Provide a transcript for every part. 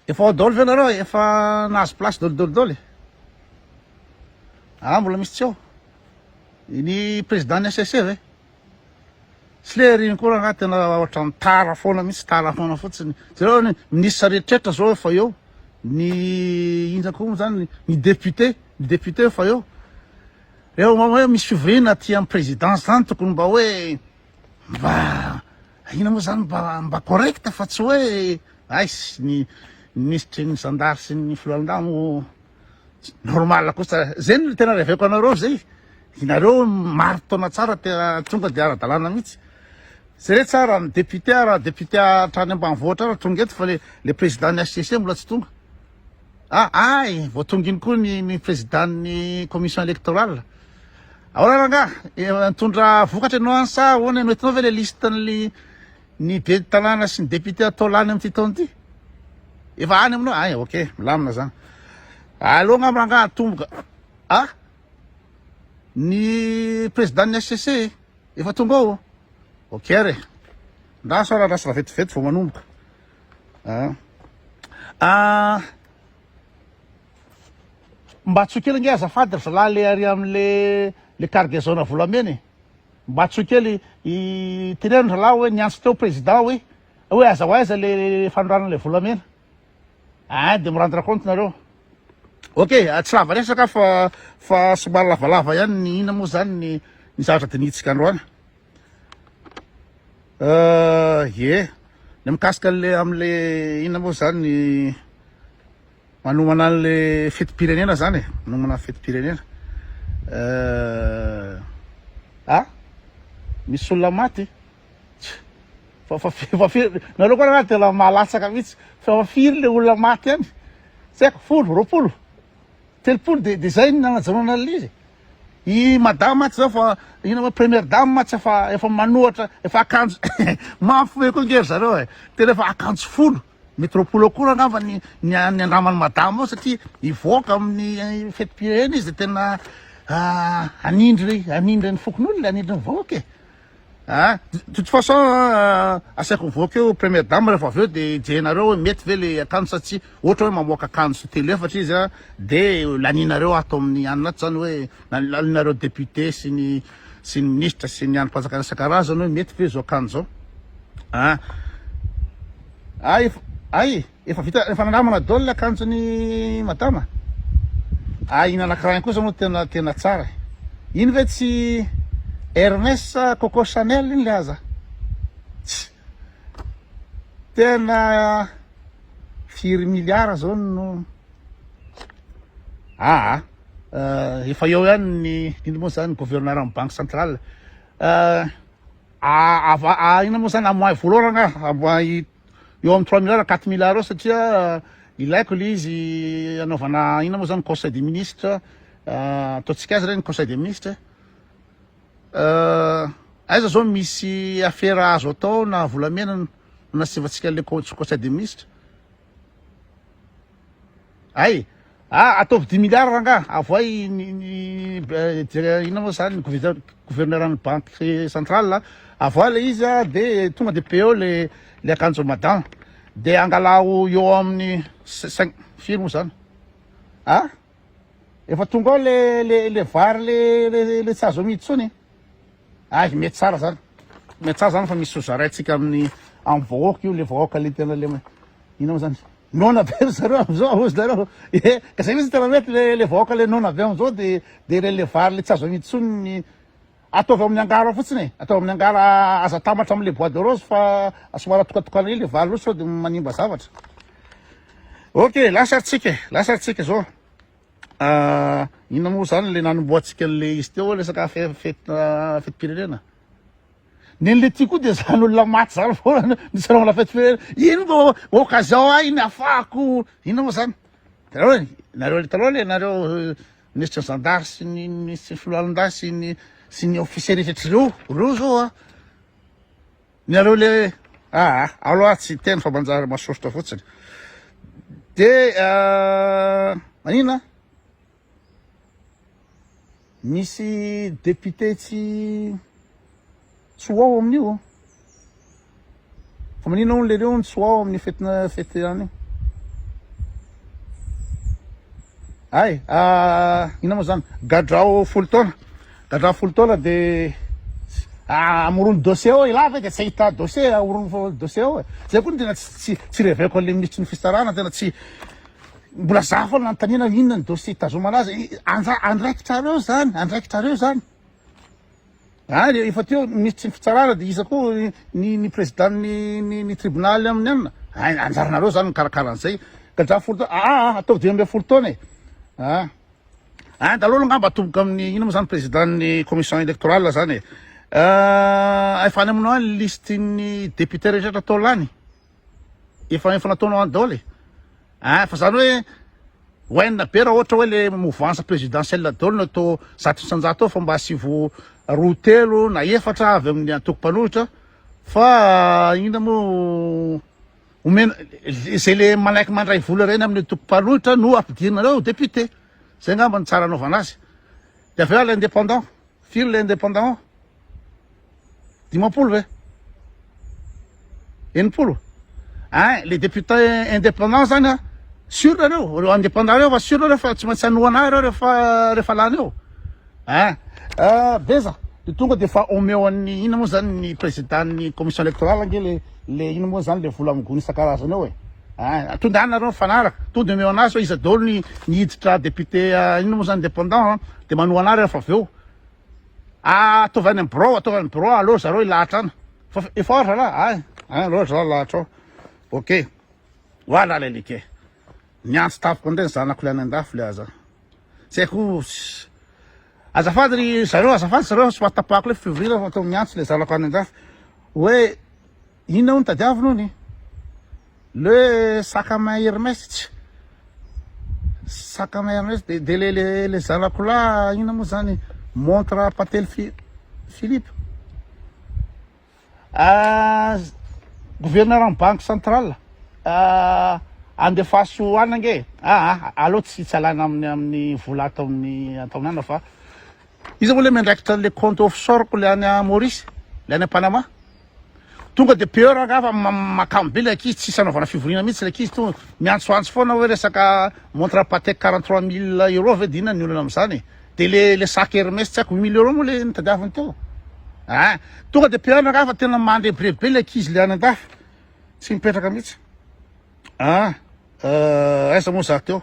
Efa ao daholo ve nareo efa nahazo plasy daholo. Mbola misy tsy ao. Ny président ny SSC ve? Tsy le riny koa raha tena ohatrany tara foana mihitsy, tara foana fotsiny. Zareo ny ministre rehetrarehetra zao efa eo. Ny inona koa zany ny député efa eo. Eo hoe misy fivoriana aty amin'ny présidence zany tokony mba hoe mba ina moa zany mba correct fa tsy hoe sy ny ministre ny zandary sy ny filohandamo normal kosa. Zay ny tena reveko anareo zay. Inareo maro taona tsara tonga de ara-dalàna mihitsy. Zay re tsara ny député député hatrany ambanivohitra ara tonga eto fa le président ny HCC mbola tsy tonga. Vao tonga iny koa ny président ny commission électorale. Ahora ranga mitondra vokatra ianao any sa ahoana no entinao ve le liste ny be tanàna sy ny député atao lany amin'ity taona ity? Efa any aminao? Ok, milamina zany. Allo ngamba ranga atomboka. Ny président ny HCC efa tonga ao. Ok re. Ndaso raha rasa vetivety vao manomboka. Mba tsokely nge azafady ry zalahy le ary am'le cargaison volamena. Mba tsokely teneno zalahy hoe niantso teo président hoe aza ho aiza le fanoranana le volamena. De mirandra compte nareo. Ok, tsy lava resaka fa somary lavalava ihany ny ina moa zany ny zavatra dinitsika androany. Le mikasika le am'le ina moa zany ny manomana an'le fetim-pirenena zany manomana fetim-pirenena. Misy olona maty. Fa firy nareo koa raha tena mahalatsaka mihitsy. Fa firy le olona maty any? Tsy haiko 10, 20, 30 de zay ny nanajanona an'izy. I madame maty zao fa ina moa première dame maty efa manohatra efa akanjo mafy koa ngery zareo tena efa akanjo 10. Métropole koa angamba ny andramany madame ao satria ivoaka amin'ny fetim-pirenena izy tena anindry ny fokon'olona, anindry ny vahoaka. De toute façon asaiko mivoaka eo première dame rehefa avy eo de jerenareo hoe mety ve le akanjo satria ohatra hoe mamoaka akanjo telo-efatra izy de laninareo ato amin'ny anaty zany hoe laninareo député sy ny ministre sy ny anim-panjakana isan-karazany hoe mety ve zao akanjo zao. Efa nanamana daholo le akanjony madama. Ina anankiray kosa moa tena tsara. Iny ve tsy Hermès Coco Chanel iny le aza? Tena 4 milliards zao no. Efa eo ihany ny ino moa zany gouverneur amin'ny banque centrale. Ina moa zany amoahy voalohany amoahy eo amin'ny 3 milliards 4 milliards satria ilaiko le izy anaovana ina moa zany conseil des ministres. Ataontsika azy reny conseil des ministres. Aiza zao misy affaire azo atao na volamena nasivantsika le conseil des ministres. Ataovy 10 milliards ranga avoay ina moa zany gouverneur amin'ny banque centrale avoa le izy de tonga de peo le akanjo madame de angalao eo amin'ny 5 firy moa zany. Efa tonga ao le vary le tsy azo amidy tsony. Mety tsara zany. Mety tsara zany fa misy sozaraitsika amin'ny vahoaka io le vahoaka le tena le ina moa zany nona be zareo am'izao ozy zareo. Ka zay mihitsy tena mety le vahoaka le nona be am'izao de le vary le tsy azo amidy tsony ataovy amin'ny angara fotsiny. Ataovy amin'ny angara aza tambatra am'le bois de rose fa somary atokatokana iny le vary loatra sao de manimba zavatra. Ok, lasaritsika zao. Ina moa zany le nanomboatsika le izy teo resaka fetim-pirenena. Nen'le ty koa de zany olona maty zany foana nisy anaovana fetim-pirenena. Ino mba occasion iny afahako ina moa zany. Nareo taloha le nareo ministre zandary sy ny filohalon-dahy sy ny officier rehetratr'ireo zao nareo le aloha tsy teny fa manjary masosotra fotsiny. De manina misy député tsy ho ao amin'io. Fa manina hono le reo tsy ho ao amin'ny fety any. ay ina moa zany gadrao folo taona de amorony dossier ao ilahy veka tsy ahita dossier amorony dossier ao zay koa tena tsy reveko an'le ministry ny fisarana tena tsy mbola za foana nanontaniana inona ny dossier hitazomanazy andraikitrareo zany efa teo ministry ny fitsarana de iza koa ny président ny tribunaly amin'ny anjaranareo zany mikarakaran'izay gadrao folo taona ataovy 12 taona daholo angamba atomboka amin'ny ino moa zany président ny commission électorale zany efa any aminao any liste ny député rehetra tao lany efa nataonao any daholo fa zany hoe hoenina be raha ohatra hoe le mouvance présidentielle daholo no atao zato isanjato ao fa mba asivo roa telo na efatra avy amin'ny antoko-panolotra fa ina moa omena zay le manaiky mandray vola reny amin'ny antoko-panolotra no ampidirinareo député zay ngamba ny tsara anaovana azy de aveo l'indépendant firy le indépendant dimampolo ve enimpolo le député indépendant zany sûr reo indépendant reo fa sûr reo fa tsy maintsy anoana reo rehefa lany eo beza de tonga de fa omeo an'ny ina moa zany ny président ny commission électorale ange le ina moa zany le vola amigony isan-karazany eo tonda any nareo mifanaraka tonda omeo anazy hoe iza daholo ny hiditra député ina moa zany indépendant de manoa anary rehefa aveo ataovy any amin'ny bureau allo zareo ilahatra any fa efa ohatra la loatra za lahatra ao ok oala lelike niantso tapoko ndray ny zanako le any andafy le aza tsy haiko azafady zareo tsy mahatapahako le février fa atao miantso le zanako any andafy hoe inona ho ny tadiavina ony le Sakama Hermès de le zanako la inona moa zany montre Patel Philippe gouverneur en banque centrale andefaso any ange aloha tsy alana amin'ny vola atao aminana fa izy moa le mandraikitra le compte offshore ko le any Maurice le any Panama tonga de peur agafa makamo be le akizy tsisy anaovana fivoriana mihitsy le akizy tonga miantsoantso foana hoe resaka montre Patek 43 000 euro ve dinona ny olona am'izany de le sac Hermès tsy haiko 8 000 euro moa le nitadiaviny teo tonga de peur agafa tena mandrebrebe be le akizy le any andafy tsy mipetraka mihitsy aiza moa za teo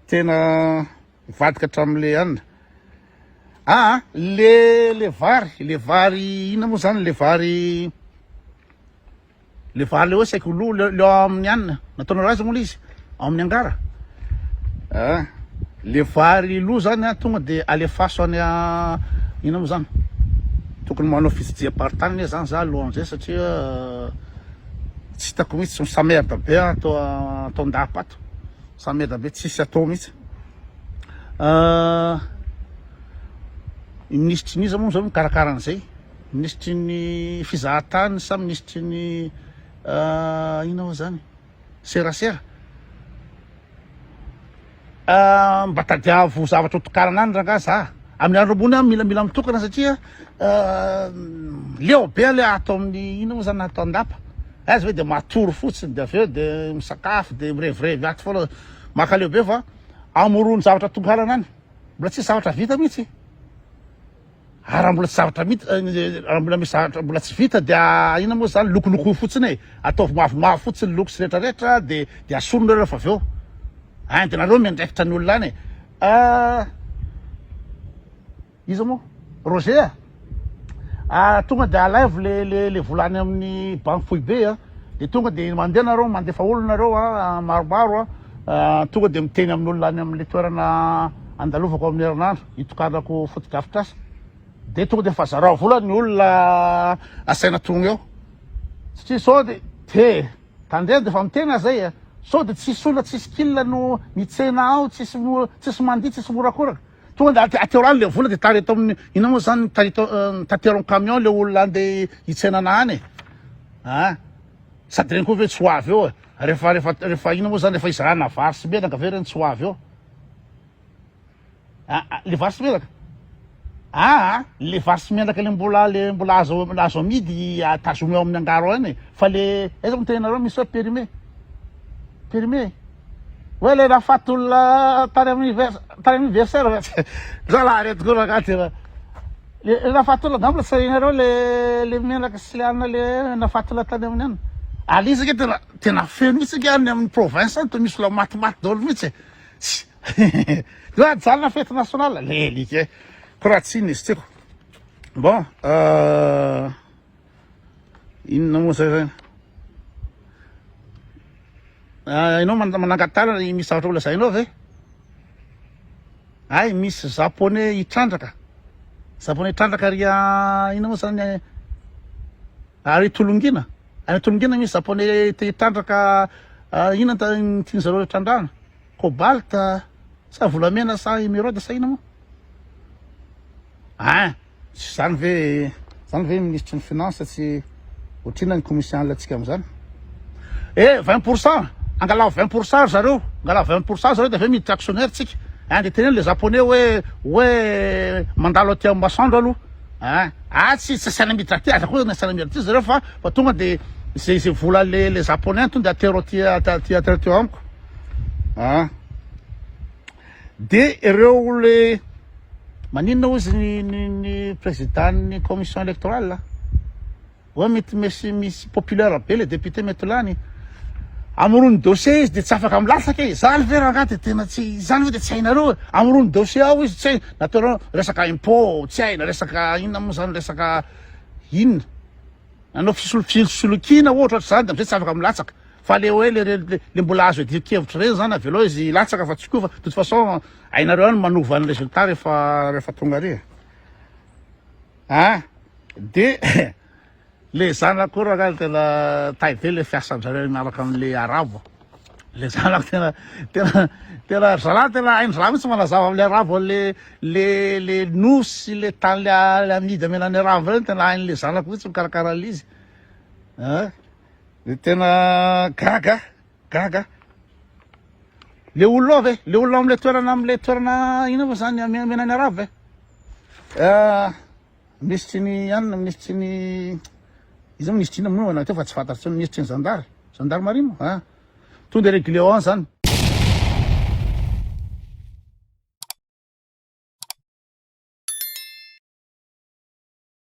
tena vadika hatram'le anina le vary ina moa zany le vary le hoe saiko lo le amin'ny anina nataonareo aiza moa le izy ao amin'ny angara le vary lo zany tonga de alefaso any ina moa zany tokony manao fitsidiam-paritany zany za alohan'izay satria tsy hitako mihitsy samerde be atao andapa ato samerde be tsisy atao mihitsy ministry niza moa zao mikarakara an'izay ministry ny fizahatany sa ministry ny ina moa zany serasera mba tadiavo zavatra hotokarana any ranga za amin'ny andro ambony mila mitokana satria leo be le atao amin'ny ina moa zany atao andapa azy hoe de matoro fotsiny de aveo de misakafo de mirevirevy ato foana makaleo be fa amorony zavatra tokarana any mbola tsy zavatra vita mihitsy raha mbola tsy zavatra mbola tsy vita de ina moa zany lokoloko fotsiny ataovy mavomavo fotsiny loko sy rehetrarehetra de asonona rehefa aveo de nareo miandraikitra ny olona any iza moa Roger tonga de alaivo le volany amin'ny banque Foibe de tonga de mandeha nareo mandefa olonareo maromaro tonga de miteny amin'olona any amin'le toerana andalovako amin'ny herinandro hitokanako fotodrafitrasa de tonga de fa zarao vola ny olona asaina tonga eo satria sao de tandrena de fa mitena zay sao de tsisy olona tsisy kilina no mitsena ao tsisy mandia tsisy morakoraka tonga de ateo rano le vola de tareto amin'ny ina moa zany tateron camion le olona andeha hitsenana any sady reny koa ve tsy ho avy eo rehefa ina moa zany rehefa izarana vary sy menaka ve reny tsy ho avy eo le vary sy menaka le vary sy menaka le mbola azo amidy tazomy eo amin'ny angaro any fa le aiza mo tenareo misy hoe périmé hoe le nafaty olona tany amin'ny versaire ve zalahy reto koa ragaty le nafaty olona gamba sainareo le menaka sy le anina le nafaty olona tany amin'ny any alisaka tena feno mihitsy ke any amin'ny province any to misy olona matimaty daholo mihitsy jalina fety nationale le lika ko raha tsy iny izy tiako bon inona moa zay zany ianao manangatara misy zavatra olazainao ve ay misy japonais hitrandraka ria ina moa zany ary tolongina any tolongina misy japonais te hitrandraka ina tiany zareo hitrandrana cobalt sa volamena sa émeraude sa ina moa tsy zany ve ministre ny finance tsy otrina ny commission atsika am'zany 20% angalao 20% zareo angalao 20% zareo de ave miditra actionnaire tsika de teneny le japonais hoe mandalo aty amin'ny masoandro aloha tsy saina miditra aty aza koa saina miditra aty zareo fa tonga de zay vola le japonais tonga de atero teo amiko de ireo le maninona ozy ny président commission électorale hoe mety misy populaire be le député mety lany amorony dossier izy de tsy afaka milatsaka zany ve raha de tena tsy zany ve de tsy hainareo amorony dossier ao izy tsy hay natao resaka impôt tsy haina resaka inona moa zany resaka inona anao fisolokina ohatra zany de amizay tsy afaka milatsaka fa le hoe le mbola azo edikevitra reny zany avelao izy latsaka fa tsy koa fa de toute façon hainareo any manova ny résultat rehefa tonga re de le zanako raha tena taille le fiasanjareo miaraka am'le arabo le zanako tena zalahy tena haindraha mihitsy manazava am'le arabo le nosy le tany le amidy amenany arabo reny tena hain'le zanako mihitsy mikarakara l'izy de tena gaga le olona ao ve le olona am'le toerana ina moa zany amenany arabo ve ministry ny anina ministry ny izy ministry ina moa nateo fa tsy fantatry ministry ny gendarmerie mo tonga de réglé ao any zany